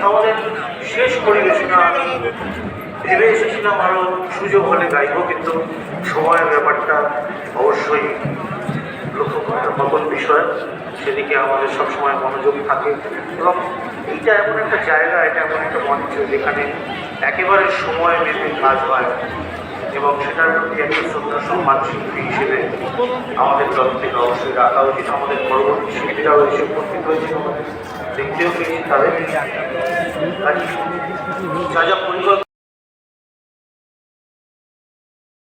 আমাদের শেষ পরিবেশনা আমি ভেবে এসেছিলাম আরও সুযোগ হলে গাইব, কিন্তু সময়ের ব্যাপারটা অবশ্যই লক্ষ্য করার মতন বিষয়, সেদিকে আমাদের সবসময় মনোযোগ থাকে। এবং এইটা এমন একটা জায়গা, এটা এমন একটা মঞ্চ যেখানে একেবারে সময় মেপে কাজ হয়, এবং সেটার প্রতি একটা শ্রদ্ধা সম্মান শিল্পী হিসেবে আমাদের তরফ থেকে অবশ্যই রাখা উচিত। আমাদের পরবর্তী শিল্পীরাও এসে উপস্থিত হয়েছে, আমাদের দেখতেও পেয়েছি তাদের যা যা